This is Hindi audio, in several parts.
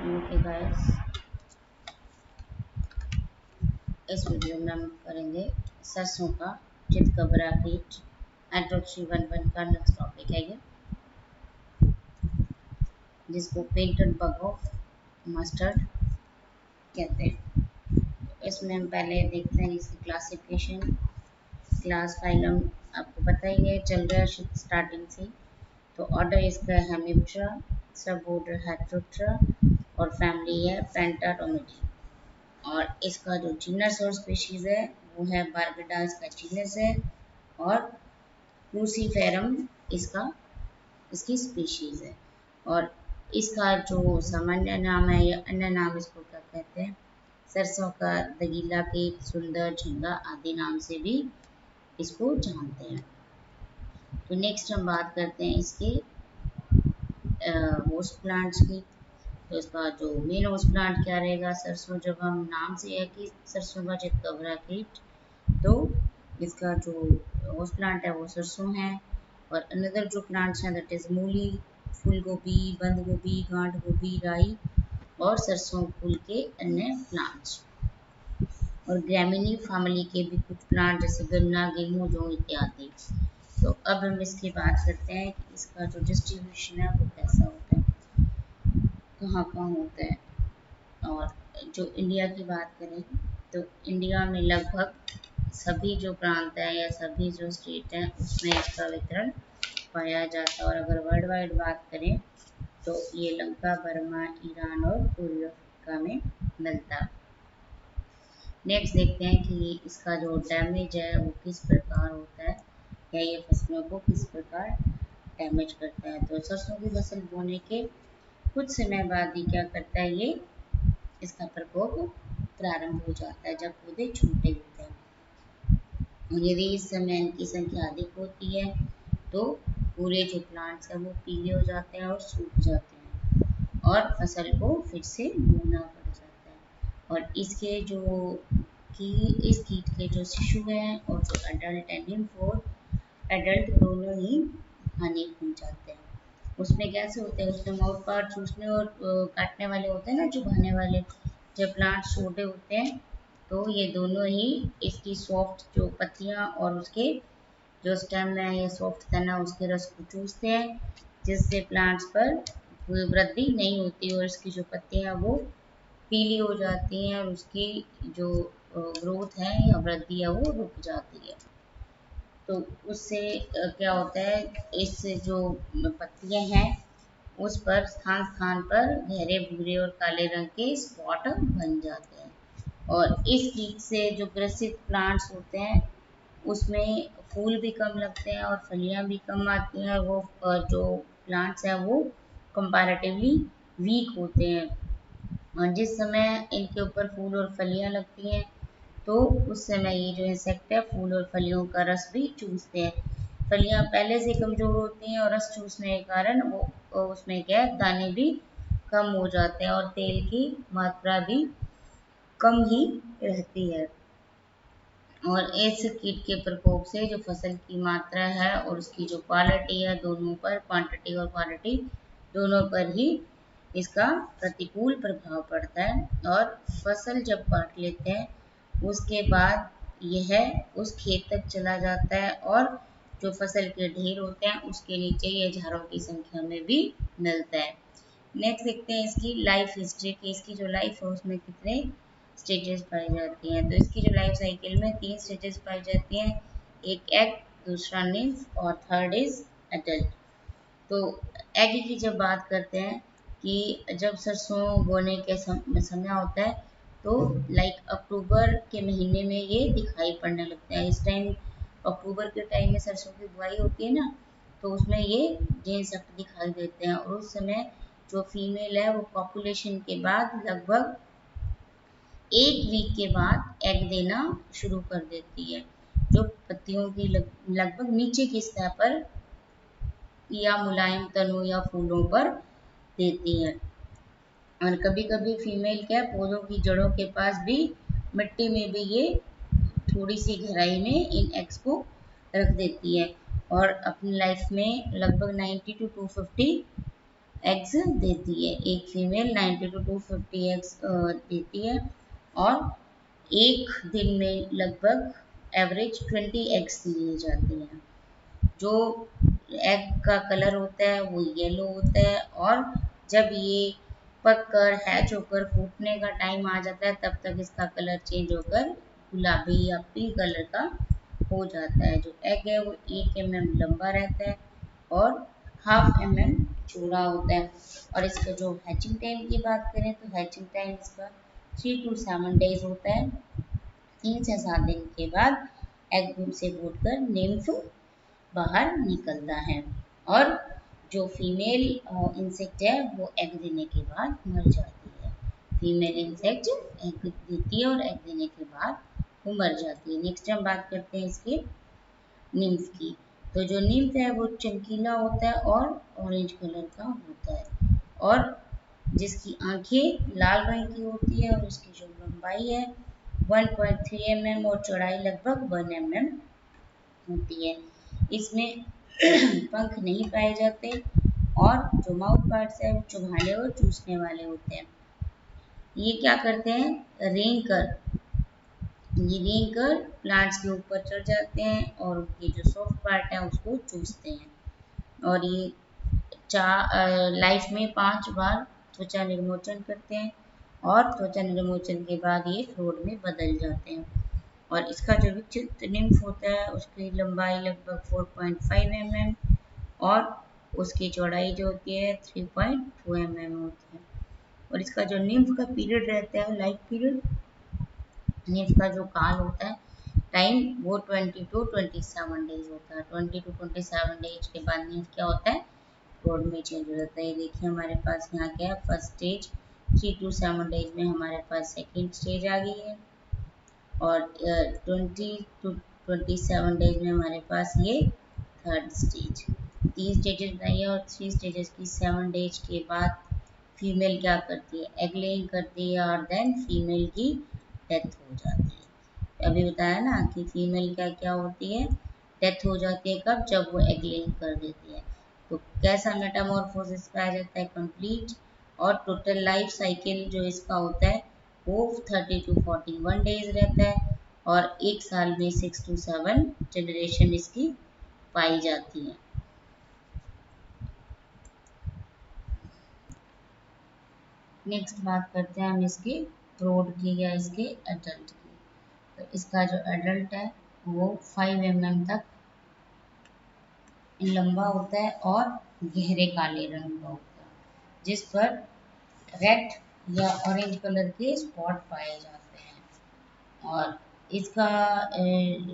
ओके गाइस, इस वीडियो में हम करेंगे सरसों का चितकबरा कीट हाइड्रोक्सी 1 का नेक्स्ट टॉपिक है ये, जिसको पेंटेड बग ऑफ मस्टर्ड कहते हैं। इसमें हम पहले देखते हैं इसकी क्लासिफिकेशन। क्लास फाइलम आपको पता ही है, चल रहा है स्टार्टिंग से। तो ऑर्डर इसका है हेमिप्टेरा, सब ऑर्डर हेटेरोप्टेरा और फैमिली है पेंटाटोमेटी। और इसका जो जीनस और स्पीशीज है वो है बारबेडा, इसका जीनस है, और क्रूसीफेरम इसकी स्पीशीज है। और इसका जो सामान्य नाम है या अन्य नाम इसको क्या कहते हैं, सरसों का दगीला कीट, सुंदर झिंगा आदि नाम से भी इसको जानते हैं। तो नेक्स्ट हम बात करते हैं इसके होस्ट प्लांट्स की। तो इसका जो मेन होस्ट प्लांट क्या रहेगा, सरसों। जब हम नाम से है कि सरसों का चितकबरा कीट, तो इसका जो होस्ट प्लांट है वो सरसों है। और अनदर जो प्लांट्स हैं दैट इज मूली, फूल गोभी, बंद गोभी, गांठ गोभी, राई और सरसों फूल के अन्य प्लांट्स। और ग्रामीणी फैमिली के भी कुछ प्लांट जैसे गन्ना, गेहूं, जौ इत्यादि। तो अब हम इसकी बात करते हैं कि इसका जो डिस्ट्रीब्यूशन है वो कैसा होता है, कहाँ कहाँ होता है। और जो इंडिया की बात करें तो इंडिया में लगभग सभी जो प्रांत है या सभी जो स्टेट हैं उसमें इसका वितरण पाया जाता है। और अगर वर्ल्ड वाइड बात करें तो ये लंका, बर्मा, ईरान और पूर्वी अफ्रीका में मिलता है। नेक्स्ट देखते हैं कि इसका जो डैमेज है वो किस प्रकार होता है या ये फसलों को किस प्रकार डैमेज करता है। तो सरसों की फसल बोने के कुछ समय बाद ही क्या करता है, ये इसका प्रकोप प्रारंभ हो जाता है जब पौधे छोटे होते हैं। यदि इस समय इनकी संख्या अधिक होती है तो पूरे जो प्लांट्स हैं वो पीले हो जाते हैं और सूख जाते हैं और फसल को फिर से बोना पड़ जाता है। और इसके जो इस कीट के जो शिशु हैं और जो एडल्ट है, निम्फोर एडल्ट दोनों ही हानि पहुंचाते हैं। उसमें कैसे होते हैं, उसमें माउथ पार्ट चूसने और काटने वाले होते हैं ना, चुभाने वाले। जब प्लांट छोटे होते हैं तो ये दोनों ही इसकी सॉफ्ट जो पत्तियां और उसके जो स्टेम है या सॉफ्ट तना उसके रस को चूसते हैं, जिससे प्लांट्स पर वृद्धि नहीं होती और इसकी जो पत्तियां वो पीली हो जाती हैं और उसकी जो ग्रोथ है या वृद्धि है वो रुक जाती है। तो उससे क्या होता है, इस जो पत्तियां हैं उस पर स्थान स्थान पर गहरे भूरे और काले रंग के स्पॉट बन जाते हैं। और इस कीट से जो ग्रसित प्लांट्स होते हैं उसमें फूल भी कम लगते हैं और फलियां भी कम आती हैं और वो जो प्लांट्स हैं वो कंपैरेटिवली वीक होते हैं। और जिस समय इनके ऊपर फूल और फलियां लगती हैं तो उस समय ये जो इंसेक्ट है फूल और फलियों का रस भी चूसते हैं। फलियां पहले से कमजोर होती हैं और रस चूसने के कारण वो उसमें क्या है, दाने भी कम हो जाते हैं और तेल की मात्रा भी कम ही रहती है। और इस कीट के प्रकोप से जो फसल की मात्रा है और उसकी जो क्वालिटी है, दोनों पर, क्वांटिटी और क्वालिटी दोनों पर ही इसका प्रतिकूल प्रभाव पड़ता है। और फसल जब काट लेते हैं उसके बाद यह उस खेत तक चला जाता है और जो फसल के ढेर होते हैं उसके नीचे ये हजारों की संख्या में भी मिलता है। नेक्स्ट देखते हैं इसकी लाइफ हिस्ट्री की। इसकी जो लाइफ है उसमें कितने स्टेजेस पाई जाती हैं। तो इसकी जो लाइफ साइकिल में 3 स्टेजेस पाई जाती हैं, एक एग, दूसरा निम्फ और थर्ड इज एडल्ट। तो एग की जब बात करते हैं कि जब सरसों बोने के समय होता है तो लाइक अक्टूबर के महीने में ये दिखाई पड़ने लगते हैं। इस टाइम अक्टूबर के टाइम में सरसों की बुआई होती है ना, तो उसमें ये इंसेक्ट दिखाई देते हैं। और उस समय जो फीमेल है वो पॉपुलेशन के बाद लगभग 1 वीक के बाद एग देना शुरू कर देती है, जो पत्तियों की लगभग नीचे की सतह पर या मुलायम तनों या फूलों पर देती है। और कभी कभी फीमेल क्या पौधों की जड़ों के पास भी, मिट्टी में भी ये थोड़ी सी गहराई में इन एग्स को रख देती है। और अपनी लाइफ में लगभग 90 to 250 एग्स देती है। एक फीमेल 90 to 250 एग्स देती है और एक दिन में लगभग एवरेज 20 एग्स दिए जाती हैं। जो एग का कलर होता है वो येलो होता है और जब ये पक कर हैच होकर फूटने का टाइम आ जाता है तब तक इसका कलर चेंज होकर गुलाबी या पिंक कलर का हो जाता है। जो एग है वो 1 mm लंबा रहता है और 1/2 mm चौड़ा होता है। और इसका जो हैचिंग टाइम की बात करें तो हैचिंग टाइम इसका 3 to 7 days होता है। 3 से 7 दिन के बाद एग से फूटकर निम्फ बाहर निकलता है और जो फीमेल इंसेक्ट है वो एग देने के बाद मर जाती है। फीमेल इंसेक्ट एग देती है और एग देने के बाद वो मर जाती है। नेक्स्ट हम बात करते हैं इसके निम्फ की। तो जो निम्फ है वो चमकीला होता है और ऑरेंज कलर का होता है और जिसकी आंखें लाल रंग की होती है और उसकी जो लंबाई है 1.3 mm और चौड़ाई लगभग 1 mm होती है। इसमें पंख नहीं पाए जाते और जो माउथ पार्ट्स है वो चुभाने और चूसने वाले होते हैं। ये क्या करते हैं, रेंग कर प्लांट्स के ऊपर चढ़ जाते हैं और उनके जो सॉफ्ट पार्ट है उसको चूसते हैं। और ये लाइफ में 5 बार त्वचा निर्मोचन करते हैं और त्वचा निर्मोचन के बाद ये फ्लोर में बदल जाते हैं। और इसका जो विचित्र निम्फ होता है उसकी लंबाई लगभग 4.5 mm और उसकी चौड़ाई जो होती है 3.2 mm होती है। और इसका जो निम्फ का पीरियड रहता है, लाइफ पीरियड, निम्फ का जो काल होता है टाइम, वो 20 to 27 डेज होता है। 20 to 27 डेज के बाद निम्फ क्या होता है, फ्लोर में चेंज हो जाता है। ये देखिए हमारे पास यहाँ क्या है, फर्स्ट स्टेज। 3 to 7 डेज में हमारे पास सेकेंड स्टेज आ गई है और 20 to 27 डेज में हमारे पास ये थर्ड स्टेज। 3 स्टेजेस बताइए और 3 स्टेजेस की 7 डेज के बाद फीमेल क्या करती है, एग लेइंग करती है और देन फीमेल की डेथ हो जाती है। अभी बताया ना कि फीमेल क्या क्या होती है, डेथ हो जाती है। कब, जब वो एग लेइंग कर देती है। तो कैसा मेटामॉर्फोसिस पाया जाता है, कंप्लीट। और टोटल लाइफ साइकिल जो इसका होता है वो 30 to 41 डेज रहता है और एक साल में 6 to 7 जनरेशन इसकी पाई जाती है। नेक्स्ट बात करते हैं हम इसके प्रोड की या इसके एडल्ट की। तो इसका जो एडल्ट है वो 5 mm तक लंबा होता है और गहरे काले रंग का होता है जिस पर रेड या ऑरेंज कलर के स्पॉट पाए जाते हैं। और इसका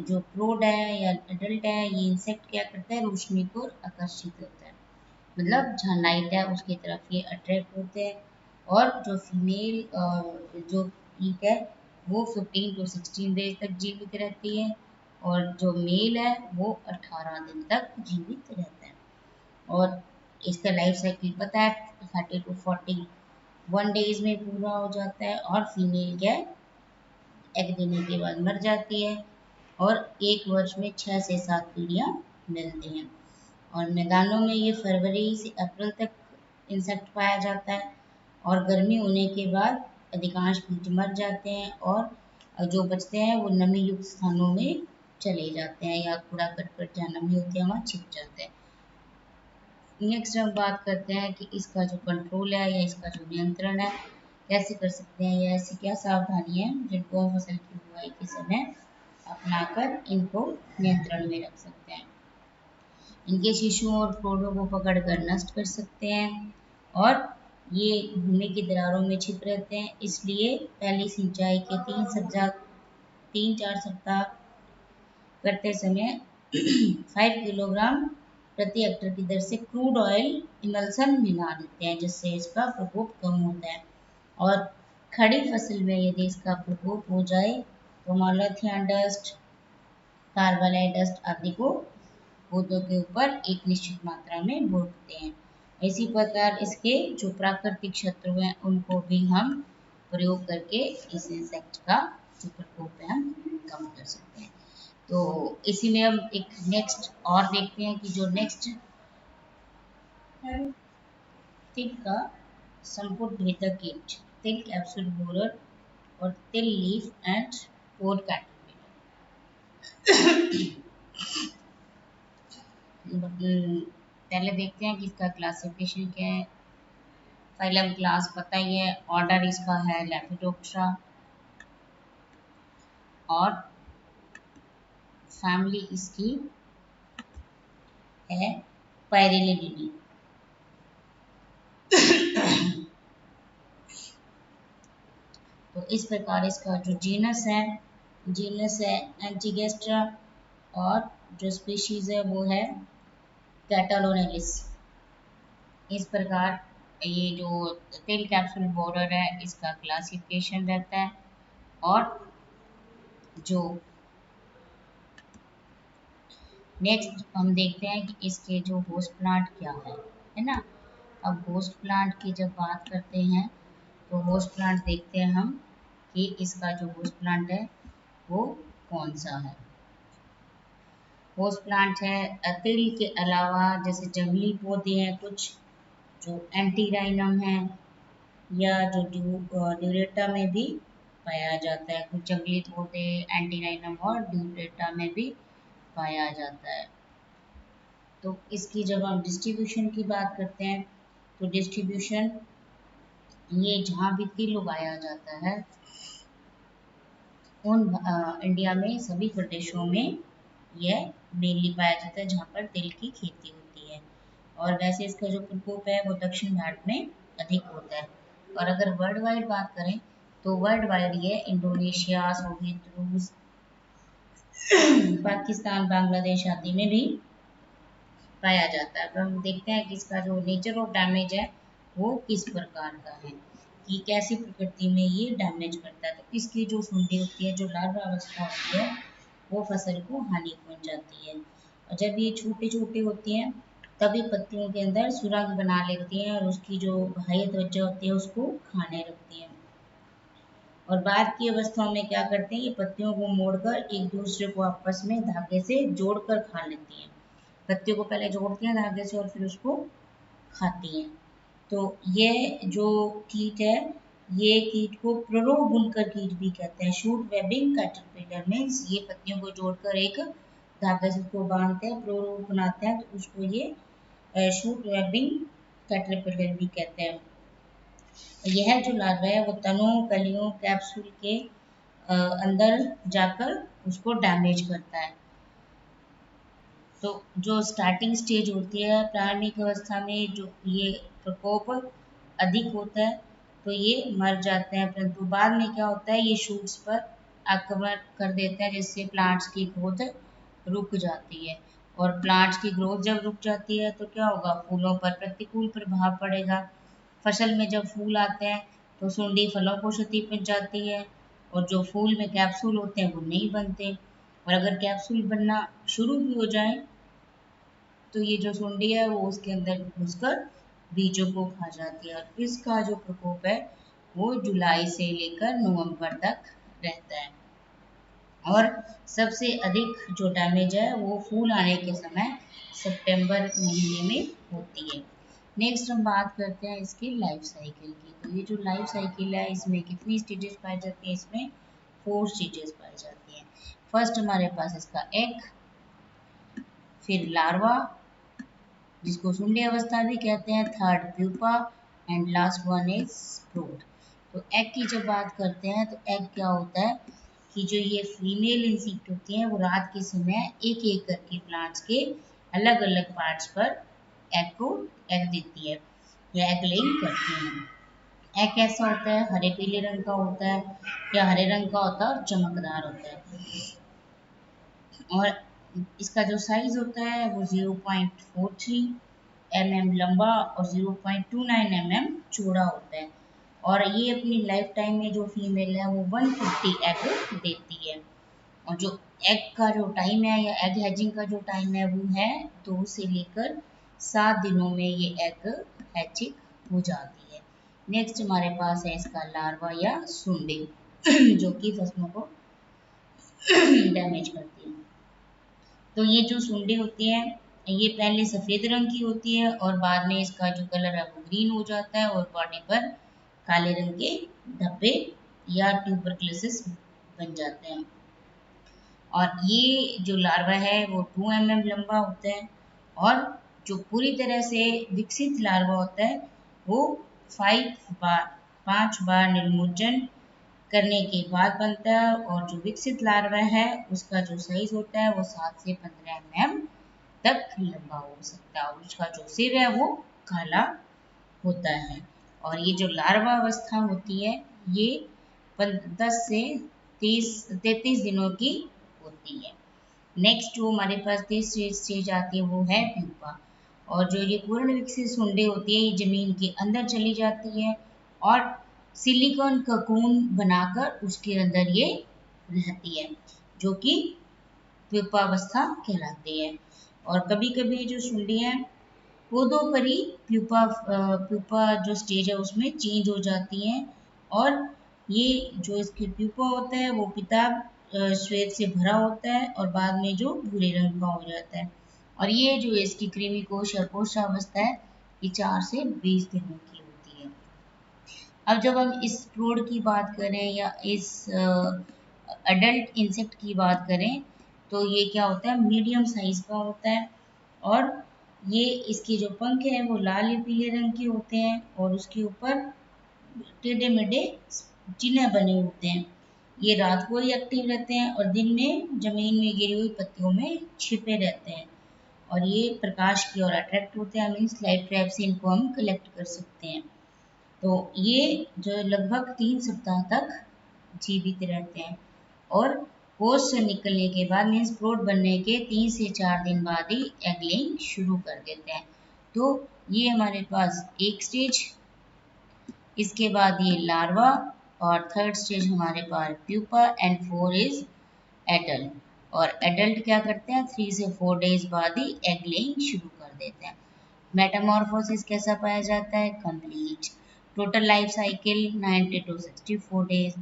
जो प्रोड है या एडल्ट है, ये इंसेक्ट क्या करता है, रोशनी को आकर्षित करता है। मतलब जहाँ लाइट है उसकी तरफ ये अट्रैक्ट होते हैं। और जो फीमेल जो पीक है वो 15 to 16 डेज तक जीवित रहती है और जो मेल है वो 18 दिन तक जीवित रहता है। और इसका लाइफ साइकिल पता है, 30 to 41 डेज में पूरा हो जाता है। और फीमेल क्या है, एग देने के बाद मर जाती है और एक वर्ष में 6 से 7 पीढ़ियाँ मिलती हैं। और मैदानों में ये फरवरी से अप्रैल तक इंसेक्ट पाया जाता है और गर्मी होने के बाद अधिकांश कीट मर जाते हैं और जो बचते हैं वो नमी युक्त स्थानों में चले जाते हैं या कूड़ा करकट जहाँ नमी होती है वहाँ छिप जाते हैं। नेक्स्ट हम बात करते हैं कि इसका जो कंट्रोल है या इसका जो नियंत्रण है कैसे कर सकते हैं या ऐसी क्या सावधानी है जिनको हम फसल की बुआई के समय अपनाकर इनको नियंत्रण में रख सकते हैं। इनके शिशुओं और फ्लोरों को पकड़कर नष्ट कर सकते हैं और ये भूमि की दरारों में छिप रहते हैं, इसलिए पहली सिंचाई के 3-4 सप्ताह करते समय 5 किलोग्राम प्रति हेक्टर की दर से क्रूड ऑयल इमल्सन मिला देते हैं जिससे इसका प्रकोप कम होता है। और खड़ी फसल में यदि इसका प्रकोप हो जाए तो मॉलथियन डस्ट, कार्बालाइट डस्ट आदि को पौधों के ऊपर एक निश्चित मात्रा में भोंकते हैं। इसी प्रकार इसके जो प्राकृतिक शत्रु हैं उनको भी हम प्रयोग करके इस इंसेक्ट का जो प्रकोप है हम कम कर सकते हैं। तो इसी में हम एक नेक्स्ट और देखते हैं कि जो नेक्स्ट तिल का संपुट भेदक कीट, तिल कैप्सूल बोरर और तिल लीफ एंड पोड कैटरपिलर। पहले देखते हैं कि इसका क्लासिफिकेशन क्या है। फाइलम क्लास पता ही है, ऑर्डर इसका है लेपिडोप्टेरा और फैमिली इसकी है पायरेलिडी। तो इस प्रकार इसका जो जीनस है एंटीगेस्ट्रा और जो स्पीशीज है वो है कैटालोनेलिस। इस प्रकार ये जो तिल कैप्सूल बोरर है इसका क्लासिफिकेशन रहता है। और जो नेक्स्ट हम देखते हैं कि इसके जो होस्ट प्लांट क्या है ना। अब होस्ट प्लांट की जब बात करते हैं तो होस्ट प्लांट देखते हैं हम कि इसका जो होस्ट प्लांट है वो कौन सा है। होस्ट प्लांट है तिल के अलावा जैसे जंगली पौधे हैं कुछ जो एंटीराइनम है या जो ड्यूरेटा में भी पाया जाता है। कुछ जंगली पौधे एंटीराइनम और ड्यूरेटा में भी पाया जाता है। तो इसकी जब हम डिस्ट्रीब्यूशन की बात करते हैं तो डिस्ट्रीब्यूशन ये जहाँ भी तिल उगाया जाता है उन इंडिया में सभी प्रदेशों में यह मेनली पाया जाता है जहाँ पर तिल की खेती होती है। और वैसे इसका जो प्रकोप है वो दक्षिण भारत में अधिक होता है। और अगर वर्ल्ड वाइड बात करें तो वर्ल्ड वाइड ये इंडोनेशिया, सोवियत रूस, पाकिस्तान, बांग्लादेश आदि में भी पाया जाता है। अब हम देखते हैं कि इसका जो नेचर ऑफ डैमेज है वो किस प्रकार का है कि कैसी प्रकृति में ये डैमेज करता है। तो इसकी जो सुंडी होती है, जो लार्वा अवस्था होती है, वो फसल को हानि पहुंचाती है। और जब ये छोटे छोटे होती हैं तभी पत्तियों के अंदर सुरंग बना लेती हैं और उसकी जो बाह्य त्वचा होती है उसको खाने लगती हैं। और बाद की अवस्थाओं में क्या करते हैं, ये पत्तियों को मोड़कर एक दूसरे को आपस में धागे से जोड़कर खा लेती हैं। पत्तियों को पहले जोड़ती हैं धागे से और फिर उसको खाती हैं। तो ये जो कीट है ये कीट को प्ररोह बुनकर कीट भी कहते हैं। शूट वेबिंग कैटरपिलर मीन्स ये पत्तियों को जोड़कर एक धागे से उसको बांधते हैं, प्ररोह बनाते हैं, तो उसको ये शूट वेबिंग कैटरपिलर भी कहते हैं। यह जो लार्वा है वो तनों, कलियों, कैप्सूल के अंदर जाकर उसको डैमेज करता है। तो जो स्टार्टिंग स्टेज होती है प्रारंभिक अवस्था में जो ये प्रकोप अधिक होता है तो ये मर जाते हैं, परंतु बाद में क्या होता है ये शूट्स पर आक्रमण कर देते हैं जिससे प्लांट्स की ग्रोथ रुक जाती है। और प्लांट्स की ग्रोथ जब रुक जाती है तो क्या होगा, फूलों पर प्रतिकूल प्रभाव पड़ेगा। फसल में जब फूल आते हैं तो सुंडी फलों को क्षति पहुंचाती है और जो फूल में कैप्सूल होते हैं वो नहीं बनते। और अगर कैप्सूल बनना शुरू भी हो जाए तो ये जो सुंडी है वो उसके अंदर घुसकर बीजों को खा जाती है। और इसका जो प्रकोप है वो जुलाई से लेकर नवंबर तक रहता है। और सबसे अधिक जो डैमेज है वो फूल आने के समय सितंबर महीने में होती है। नेक्स्ट हम बात करते हैं इसकी लाइफ साइकिल की। तो ये जो लाइफ साइकिल है इसमें कितनी स्टेजेस पाई जाती है, इसमें 4 स्टेजेस पाई जाती हैं। फर्स्ट हमारे पास इसका एग, फिर लार्वा जिसको सुंडी अवस्था भी कहते हैं, third pupa and last one is sprout. तो एग की जब बात करते हैं तो एग क्या होता है कि जो ये फीमेल इंसेक्ट होती हैं वो रात के समय एक एक करके प्लांट्स के अलग अलग पार्ट्स पर एग देती है या एग लेइंग करती हैं। एग कैसा होता है, हरे पीले रंग का होता है या हरे रंग का होता है और चमकदार होता है। और इसका जो साइज होता है वो 0.43 mm लंबा और 0.29 mm चौड़ा होता है। और ये अपनी लाइफ टाइम में जो फीमेल है वो 150 एग देती है। और जो एग का जो टाइम है या एग हैचिंग का जो टाइम है वो है 2 से लेकर 7 दिनों में ये एग हैचिंग हो जाती है। नेक्स्ट हमारे पास है इसका लार्वा या सुंडी जो कि फसलों को डैमेज करती है। तो ये जो सुंडी होती है ये पहले सफ़ेद रंग की होती है और बाद में इसका जो कलर है वो ग्रीन हो जाता है और बॉडी पर काले रंग के धब्बे या ट्यूबरक्लोसिस बन जाते हैं। और ये जो लार्वा है वो 2 mm लंबा होता है और जो पूरी तरह से विकसित लार्वा होता है वो 5 बार निर्मोचन करने के बाद बनता है और जो विकसित लार्वा है उसका जो साइज होता है वो 7 से 15 mm तक लंबा हो सकता है और उसका जो सिर है वो काला होता है। और ये जो लार्वा अवस्था होती है ये 10 से 33 दिनों की होती है। नेक्स्ट जो हमारे पास तीसरी स्टेज आती है वो है प्यूपा। और जो ये पूर्ण विकसित सुंडी होती है ये जमीन के अंदर चली जाती है और सिलिकॉन ककून बनाकर उसके अंदर ये रहती है जो कि प्यूपावस्था कहलाती है। और कभी कभी जो सुंडी है पौधों पर ही प्यूपा जो स्टेज है उसमें चेंज हो जाती हैं और ये जो इसके प्यूपा होता है वो पिताब श्वेत से भरा होता है और बाद में जो भूरे रंग का हो जाता है। और ये जो इसकी कृमि कोश या कोशावस्था है ये 4 से 20 दिनों की होती है। अब जब हम इस प्रोड की बात करें या इस अडल्ट इंसेक्ट की बात करें तो ये क्या होता है मीडियम साइज का होता है और ये इसके जो पंख हैं वो लाल या पीले रंग के होते हैं और उसके ऊपर टेढ़े मेढ़े चिन्ह बने होते हैं। ये रात को ही एक्टिव रहते हैं और दिन में जमीन में गिरी हुई पत्तियों में छिपे रहते हैं और ये प्रकाश की ओर अट्रैक्ट होते हैं। मीन्स लाइट ट्रैप से इनको हम कलेक्ट कर सकते हैं। तो ये जो लगभग 3 सप्ताह तक जीवित रहते हैं और होश से निकलने के बाद मीन्स प्रोड बनने के 3 से 4 दिन बाद ही एग लेइंग शुरू कर देते हैं। तो ये हमारे पास एक स्टेज, इसके बाद ये लार्वा और थर्ड स्टेज हमारे पास प्यूपा एंड 4 इज एडल्ट। और एडल्ट क्या करते हैं 3 से 4 डेज बाद ही एग लेइंग शुरू कर देते हैं। मेटामॉर्फोसिस कैसा पाया जाता है complete. Total life cycle 90 to 64 days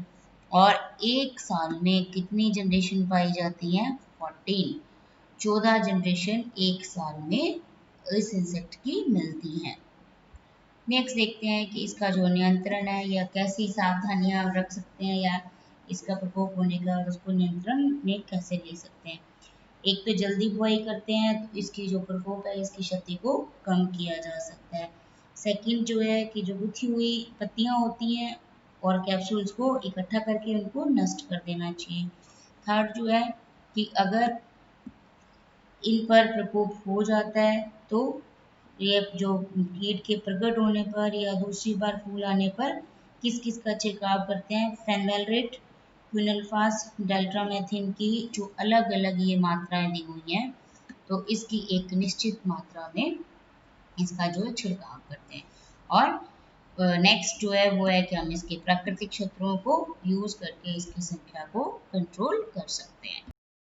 और एक साल में कितनी जनरेशन पाई जाती है 14 जनरेशन एक साल में इस इंसेक्ट की मिलती हैं। नेक्स्ट देखते हैं कि इसका जो नियंत्रण है या कैसी सावधानियां रख सकते हैं या इसका प्रकोप होने का और उसको नियंत्रण में कैसे ले सकते हैं। एक तो जल्दी बुआई करते हैं तो इसकी जो प्रकोप है इसकी क्षति को कम किया जा सकता है। सेकंड जो है कि जो गुथी हुई पत्तियां होती हैं और कैप्सूल्स को इकट्ठा करके उनको नष्ट कर देना चाहिए। थर्ड जो है कि अगर इन पर प्रकोप हो जाता है तो ये जो कीट के प्रकट होने पर या दूसरी बार फूल आने पर किस किस का छिड़काव करते हैं फेनवेलरेट, क्विनलफास, डेल्ट्रामेथिन की जो अलग अलग ये मात्राएं दी हुई हैं तो इसकी एक निश्चित मात्रा में इसका जो है छिड़काव करते हैं। और नेक्स्ट जो है वो है कि हम इसके प्राकृतिक शत्रुओं को यूज करके इसकी संख्या को कंट्रोल कर सकते हैं।